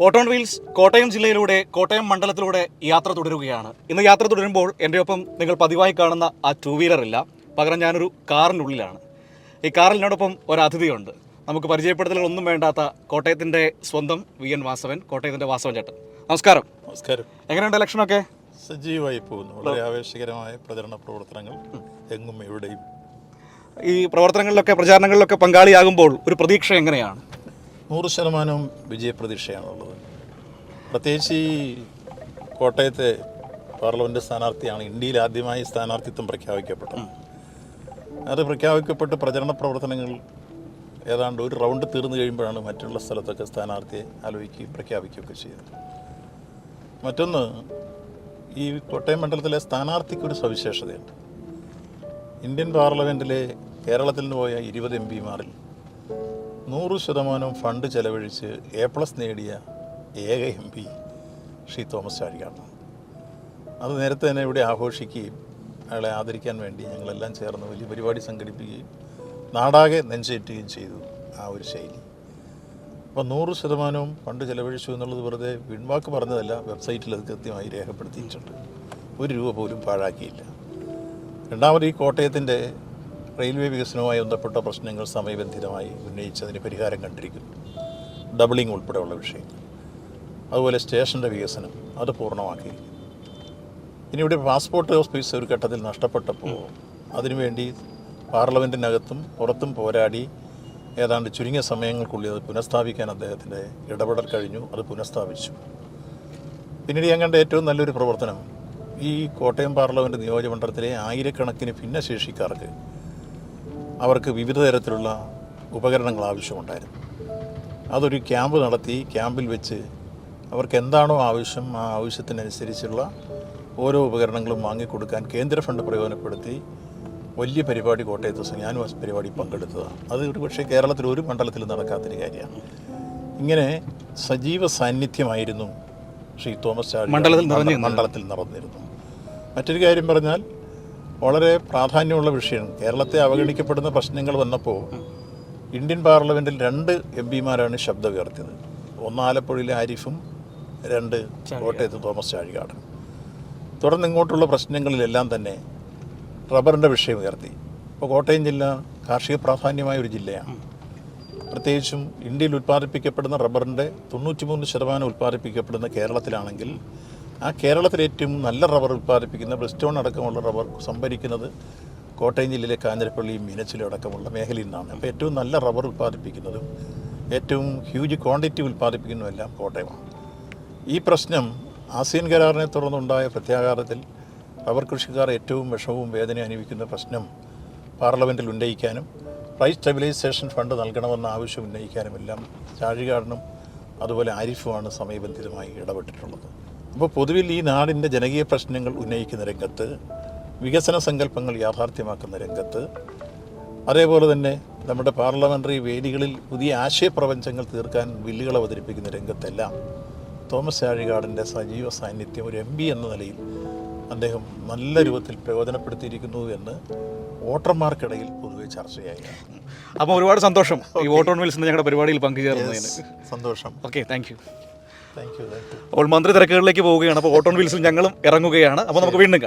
ഓട്ടോൺ wheels Kottayam ജില്ലയിലൂടെ Kottayam മണ്ഡലത്തിലൂടെ യാത്ര തുടരുകയാണ്. ഇന്ന് യാത്ര തുടരുമ്പോൾ എൻ്റെ ഒപ്പം നിങ്ങൾ പതിവായി കാണുന്ന ആ ടൂ വീലർ ഇല്ല, പകരം ഞാനൊരു കാറിനുള്ളിലാണ്. ഈ കാറിനോടൊപ്പം ഒരു അതിഥിയുണ്ട്. നമുക്ക് പരിചയപ്പെടുത്തലുകളൊന്നും വേണ്ടാത്ത കോട്ടയത്തിൻ്റെ സ്വന്തം VN വാസവൻ, കോട്ടയത്തിൻ്റെ വാസവൻ ചേട്ടൻ. നമസ്കാരം. നമസ്കാരം. എങ്ങനെയുണ്ട് ഇലക്ഷനൊക്കെ? സജീവമായി പോകുന്നു. വളരെ ആവേശകരമായ പ്രചരണ പ്രവർത്തനങ്ങൾ എങ്ങും എവിടെയും. ഈ പ്രവർത്തനങ്ങളിലൊക്കെ പ്രചാരണങ്ങളിലൊക്കെ പങ്കാളിയാകുമ്പോൾ ഒരു പ്രതീക്ഷ എങ്ങനെയാണ്? 100% വിജയപ്രതീക്ഷയാണുള്ളത്. പ്രത്യേകിച്ച് ഈ കോട്ടയത്തെ പാർലമെൻറ്റ് സ്ഥാനാർത്ഥിയാണ് ഇന്ത്യയിൽ ആദ്യമായി സ്ഥാനാർത്ഥിത്വം പ്രഖ്യാപിക്കപ്പെട്ടത്. അത് പ്രഖ്യാപിക്കപ്പെട്ട് പ്രചരണ പ്രവർത്തനങ്ങൾ ഏതാണ്ട് ഒരു റൗണ്ട് തീർന്നു കഴിയുമ്പോഴാണ് മറ്റുള്ള സ്ഥലത്തൊക്കെ സ്ഥാനാർത്ഥിയെ ആലോചിക്കുകയും പ്രഖ്യാപിക്കുകയൊക്കെ ചെയ്തത്. മറ്റൊന്ന്, ഈ കോട്ടയം മണ്ഡലത്തിലെ സ്ഥാനാർത്ഥിക്കൊരു സവിശേഷതയുണ്ട്. ഇന്ത്യൻ പാർലമെൻറ്റിലെ കേരളത്തിൽ നിന്ന് പോയ 20 MPമാരിൽ 100% ഫണ്ട് ചെലവഴിച്ച് A+ നേടിയ ഏക MP ശ്രീ തോമസ് ചാഴികാടനാണ്. അത് നേരത്തെ തന്നെ ഇവിടെ ആഘോഷിക്കുകയും അയാളെ ആദരിക്കാൻ വേണ്ടി ഞങ്ങളെല്ലാം ചേർന്ന് വലിയ പരിപാടി സംഘടിപ്പിക്കുകയും നാടാകെ നെഞ്ചേറ്റുകയും ചെയ്തു. ആ ഒരു ശൈലി. അപ്പോൾ 100% ഫണ്ട് ചെലവഴിച്ചു എന്നുള്ളത് വെറുതെ വിൺവാക്ക് പറഞ്ഞതല്ല, വെബ്സൈറ്റിൽ അത് കൃത്യമായി രേഖപ്പെടുത്തിയിട്ടുണ്ട്. 1 രൂപ പോലും പാഴാക്കിയില്ല. രണ്ടാമത്, ഈ കോട്ടയത്തിൻ്റെ റെയിൽവേ വികസനവുമായി ബന്ധപ്പെട്ട പ്രശ്നങ്ങൾ സമയബന്ധിതമായി ഉന്നയിച്ചതിന് പരിഹാരം കണ്ടിരിക്കുന്നു. ഡബിളിംഗ് ഉൾപ്പെടെയുള്ള വിഷയങ്ങൾ. അതുപോലെ സ്റ്റേഷൻ്റെ വികസനം അത് പൂർണ്ണമാക്കിയിരിക്കുന്നു. ഇനി ഇവിടെ പാസ്പോർട്ട് ഓഫീസ് ഒരു ഘട്ടത്തിൽ നഷ്ടപ്പെട്ടപ്പോൾ അതിനുവേണ്ടി പാർലമെൻറ്റിനകത്തും പുറത്തും പോരാടി ഏതാണ്ട് ചുരുങ്ങിയ സമയങ്ങൾക്കുള്ളിൽ അത് പുനഃസ്ഥാപിക്കാൻ അദ്ദേഹത്തിൻ്റെ ഇടപെടൽ കഴിഞ്ഞു. അത് പുനഃസ്ഥാപിച്ചു. പിന്നീട് ഞാൻ കണ്ട ഏറ്റവും നല്ലൊരു പ്രവർത്തനം, ഈ കോട്ടയം പാർലമെൻറ്റ് നിയോജകമണ്ഡലത്തിലെ ആയിരക്കണക്കിന് ഭിന്നശേഷിക്കാർക്ക് അവർക്ക് വിവിധ തരത്തിലുള്ള ഉപകരണങ്ങൾ ആവശ്യമുണ്ടായിരുന്നു. അതൊരു ക്യാമ്പ് നടത്തി ക്യാമ്പിൽ വെച്ച് അവർക്ക് എന്താണോ ആവശ്യം ആ ആവശ്യത്തിനനുസരിച്ചുള്ള ഓരോ ഉപകരണങ്ങളും വാങ്ങിക്കൊടുക്കാൻ കേന്ദ്ര ഫണ്ട് പ്രയോജനപ്പെടുത്തി വലിയ പരിപാടി കോട്ടയത്ത് ഞാനും ആ പരിപാടി പങ്കെടുത്തതാണ്. അത് ഒരു പക്ഷേ കേരളത്തിൽ ഒരു മണ്ഡലത്തിൽ നടക്കാത്തൊരു കാര്യമാണ്. ഇങ്ങനെ സജീവ സാന്നിധ്യമായിരുന്നു ശ്രീ തോമസ് ചാഴികാടൻ മണ്ഡലത്തിൽ നടന്നിരുന്നു. മറ്റൊരു കാര്യം പറഞ്ഞാൽ, വളരെ പ്രാധാന്യമുള്ള വിഷയമാണ്. കേരളത്തെ അവഗണിക്കപ്പെടുന്ന പ്രശ്നങ്ങൾ വന്നപ്പോൾ ഇന്ത്യൻ പാർലമെൻറ്റിൽ 2 MPമാരാണ് ശബ്ദം ഉയർത്തിയത്. ഒന്ന് ആലപ്പുഴയിലെ ആരിഫും, 2 കോട്ടയത്ത് തോമസ് ചാഴികാടൻ. തുടർന്ന് ഇങ്ങോട്ടുള്ള പ്രശ്നങ്ങളിലെല്ലാം തന്നെ റബ്ബറിൻ്റെ വിഷയം ഉയർത്തി. ഇപ്പോൾ കോട്ടയം ജില്ല കാർഷിക പ്രാധാന്യമായ ഒരു ജില്ലയാണ്. പ്രത്യേകിച്ചും ഇന്ത്യയിൽ ഉൽപ്പാദിപ്പിക്കപ്പെടുന്ന റബ്ബറിൻ്റെ 93% ഉൽപ്പാദിപ്പിക്കപ്പെടുന്ന കേരളത്തിലാണെങ്കിൽ ആ കേരളത്തിൽ ഏറ്റവും നല്ല റബ്ബർ ഉൽപ്പാദിപ്പിക്കുന്ന ബ്രിസ്റ്റോൺ അടക്കമുള്ള റബ്ബർ സംഭരിക്കുന്നത് കോട്ടയം ജില്ലയിലെ കാഞ്ഞിരപ്പള്ളിയും മീനച്ചിലും അടക്കമുള്ള മേഖലയിൽ നിന്നാണ്. അപ്പോൾ ഏറ്റവും നല്ല റബ്ബർ ഉൽപ്പാദിപ്പിക്കുന്നതും ഏറ്റവും ഹ്യൂജ് ക്വാണ്ടിറ്റി ഉൽപ്പാദിപ്പിക്കുന്നതുമെല്ലാം കോട്ടയമാണ്. ഈ പ്രശ്നം ആസിയൻ കരാറിനെ തുടർന്നുണ്ടായ പ്രത്യാഘാതത്തിൽ റബ്ബർ കൃഷിക്കാർ ഏറ്റവും വിഷമവും വേദന അനുഭവിക്കുന്ന പ്രശ്നം പാർലമെൻറ്റിൽ ഉന്നയിക്കാനും പ്രൈസ് സ്റ്റെബിലൈസേഷൻ ഫണ്ട് നൽകണമെന്ന ആവശ്യം ഉന്നയിക്കാനുമെല്ലാം ചാഴികാടനും അതുപോലെ ആരിഫുമാണ് സമയബന്ധിതമായി ഇടപെട്ടിട്ടുള്ളത്. അപ്പോൾ പൊതുവിൽ ഈ നാടിൻ്റെ ജനകീയ പ്രശ്നങ്ങൾ ഉന്നയിക്കുന്ന രംഗത്ത്, വികസന സങ്കല്പങ്ങൾ യാഥാർത്ഥ്യമാക്കുന്ന രംഗത്ത്, അതേപോലെ തന്നെ നമ്മുടെ പാർലമെൻ്ററി വേദികളിൽ പുതിയ ആശയപ്രപഞ്ചങ്ങൾ തീർക്കാൻ ബില്ലുകൾ അവതരിപ്പിക്കുന്ന രംഗത്തെല്ലാം തോമസ് ചാഴികാടൻ്റെ സജീവ സാന്നിധ്യം ഒരു MP എന്ന നിലയിൽ അദ്ദേഹം നല്ല രൂപത്തിൽ പ്രയോജനപ്പെടുത്തിയിരിക്കുന്നു എന്ന് വോട്ടർമാർക്കിടയിൽ പൊതുവെ ചർച്ചയായി. അപ്പോൾ ഒരുപാട് സന്തോഷം ഈ ഓട്ടോൺ വീൽസ് ഞങ്ങളുടെ പരിപാടിയിൽ പങ്കുചേർന്നതിന്. സന്തോഷം. Okay, thank you. Thank you. അപ്പോൾ മന്ത്രി തിരക്കുകളിലേക്ക് പോവുകയാണ്. അപ്പോൾ ഓട്ടോൺ വീൽസിൽ ഞങ്ങളും ഇറങ്ങുകയാണ്. അപ്പോൾ നമുക്ക് വീണ്ടും കാണാം.